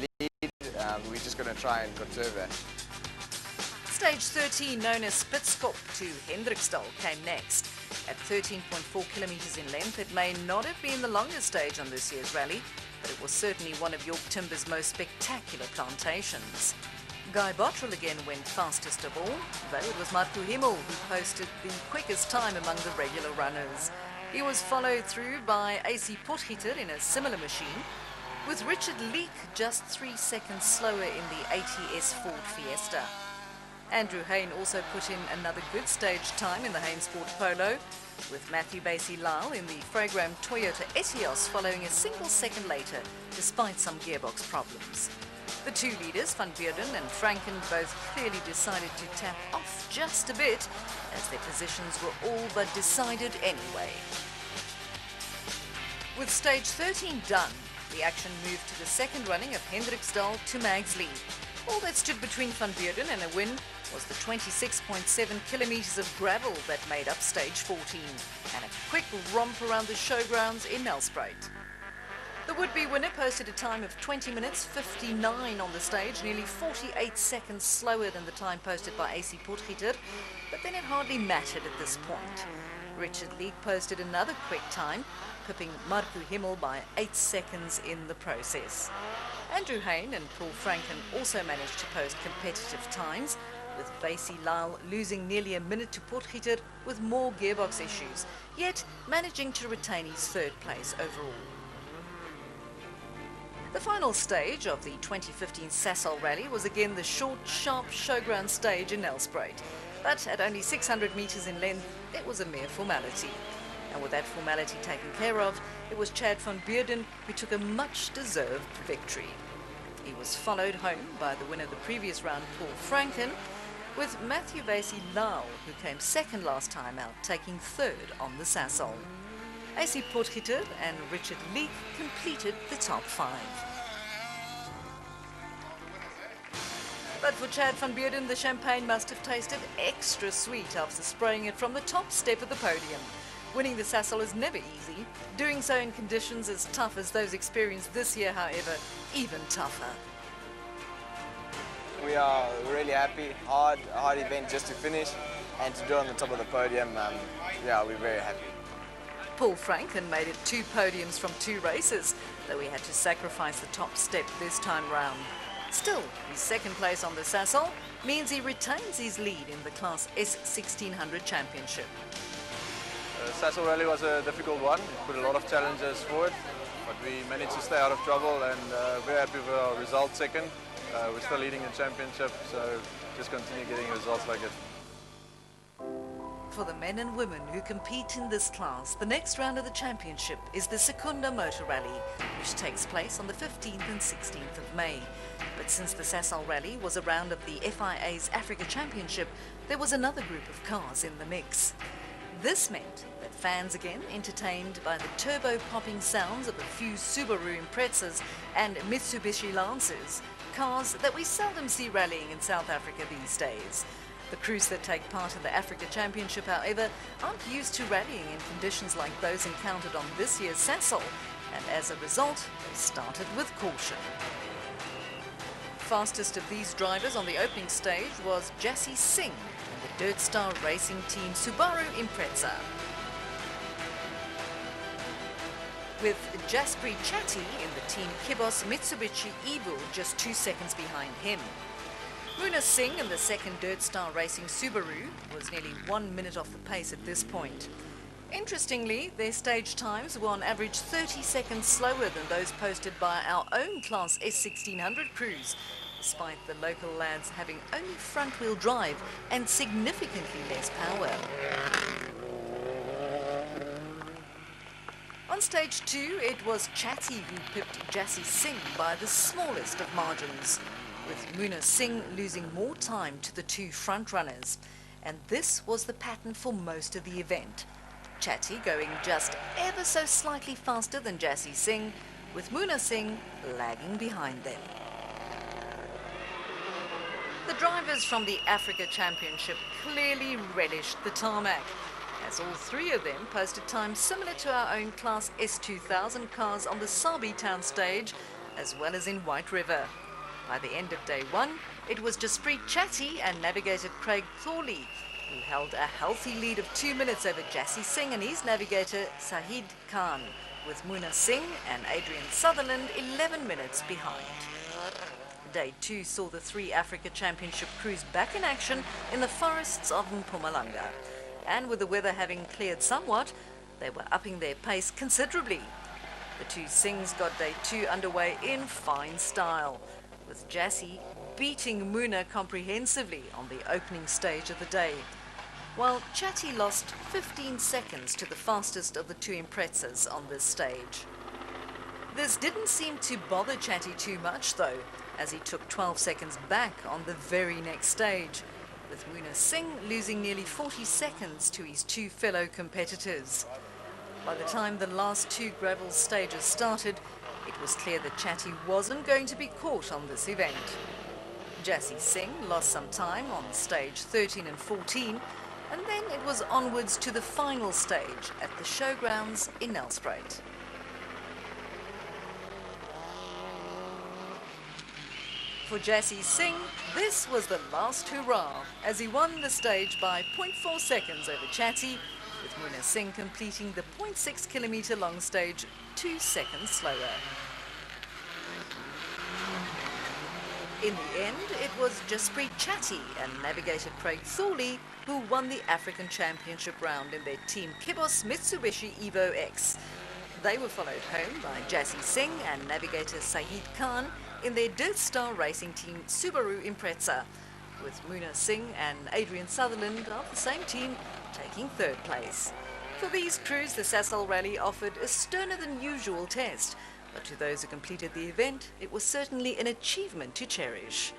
lead. We're just going to try and conserve that. Stage 13, known as Spitskop to Hendriksdal, came next. At 13.4 kilometres in length, it may not have been the longest stage on this year's rally, but it was certainly one of York Timber's most spectacular plantations. Guy Bottrell again went fastest of all, though it was Marco Himmel who posted the quickest time among the regular runners. He was followed through by AC Potgieter in a similar machine, with Richard Leek just 3 seconds slower in the ATS Ford Fiesta. Andrew Hayne also put in another good stage time in the Hayne Sport Polo, with Matthew Basie-Lyle in the Fragram Toyota Etios following a single second later, despite some gearbox problems. The two leaders, Van Beurden and Franken, both clearly decided to tap off just a bit, as their positions were all but decided anyway. With stage 13 done, the action moved to the second running of Hendriksdal to Magsley. All that stood between Van Beurden and a win was the 26.7 kilometres of gravel that made up stage 14, and a quick romp around the showgrounds in Nelspruit. The would-be winner posted a time of 20 minutes 59 on the stage, nearly 48 seconds slower than the time posted by AC Potgieter, but then it hardly mattered at this point. Richard Leek posted another quick time, pipping Marco Himmel by 8 seconds in the process. Andrew Hayne and Paul Franken also managed to post competitive times, with Basie-Lyle losing nearly a minute to Potgieter with more gearbox issues, yet managing to retain his third place overall. The final stage of the 2015 Sasol Rally was again the short, sharp showground stage in Nelspruit, but at only 600 metres in length, it was a mere formality. And with that formality taken care of, it was Chad van Beurden who took a much-deserved victory. He was followed home by the winner of the previous round, Paul Franken, with Matthew Basie-Lyle, who came second last time out, taking third on the Sasol. AC Potgieter and Richard Leek completed the top 5. But for Chad van Beurden, the champagne must have tasted extra sweet after spraying it from the top step of the podium. Winning the Sasol is never easy. Doing so in conditions as tough as those experienced this year, however, even tougher. We are really happy. Hard event just to finish and to do it on the top of the podium. Yeah, we're very happy. Paul Franken made it 2 podiums from 2 races, though he had to sacrifice the top step this time round. Still, his second place on the Sasol means he retains his lead in the Class S1600 Championship. Sasol Rally was a difficult one. It put a lot of challenges forward, but we managed to stay out of trouble, and very happy with our result second. We're still leading the championship, so just continue getting results like it. For the men and women who compete in this class, the next round of the championship is the Secunda Motor Rally, which takes place on the 15th and 16th of May. But since the Sasol Rally was a round of the FIA's Africa Championship, there was another group of cars in the mix. This meant that fans again entertained by the turbo-popping sounds of a few Subaru Imprezas and Mitsubishi Lancers, cars that we seldom see rallying in South Africa these days. The crews that take part in the Africa Championship, however, aren't used to rallying in conditions like those encountered on this year's Sasol, and as a result, they started with caution. Fastest of these drivers on the opening stage was Jassy Singh in the Dirt Star Racing Team Subaru Impreza, with Jaspri Chatty in the Team Kibos Mitsubishi Evo just 2 seconds behind him. Muna Singh in the second Dirt Star Racing Subaru was nearly 1 minute off the pace at this point. Interestingly, their stage times were on average 30 seconds slower than those posted by our own Class S1600 crews, despite the local lads having only front-wheel drive and significantly less power. On stage 2, it was Chatty who pipped Jassy Singh by the smallest of margins, with Muna Singh losing more time to the 2 front runners. And this was the pattern for most of the event. Chatty going just ever so slightly faster than Jassy Singh, with Muna Singh lagging behind them. The drivers from the Africa Championship clearly relished the tarmac, as all 3 of them posted times similar to our own Class S2000 cars on the Sabi Town stage, as well as in White River. By the end of day one, it was Jaspreet Chatty and navigator Craig Thorley who held a healthy lead of 2 minutes over Jassie Singh and his navigator Sahid Khan, with Muna Singh and Adrian Sutherland 11 minutes behind. Day 2 saw the 3 Africa Championship crews back in action in the forests of Mpumalanga. And with the weather having cleared somewhat, they were upping their pace considerably. The 2 Singhs got day 2 underway in fine style, with Jassie beating Muna comprehensively on the opening stage of the day, while Chatty lost 15 seconds to the fastest of the 2 Imprezas on this stage. This didn't seem to bother Chatty too much though, as he took 12 seconds back on the very next stage, with Muna Singh losing nearly 40 seconds to his 2 fellow competitors. By the time the last 2 gravel stages started, it was clear that Chatty wasn't going to be caught on this event. Jassie Singh lost some time on stage 13 and 14, and then it was onwards to the final stage at the showgrounds in Nelspruit. For Jassie Singh, this was the last hurrah, as he won the stage by 0.4 seconds over Chatty, with Muna Singh completing the 0.6 kilometre long stage 2 seconds slower. In the end, it was Jaspreet Chatty and navigator Craig Thorley who won the African Championship round in their Team Kibos Mitsubishi Evo X. They were followed home by Jassie Singh and navigator Sahid Khan in their Dirt Star Racing Team Subaru Impreza, with Muna Singh and Adrian Sutherland of the same team taking 3rd place. For these crews, the Sasol Rally offered a sterner than usual test, but to those who completed the event, it was certainly an achievement to cherish.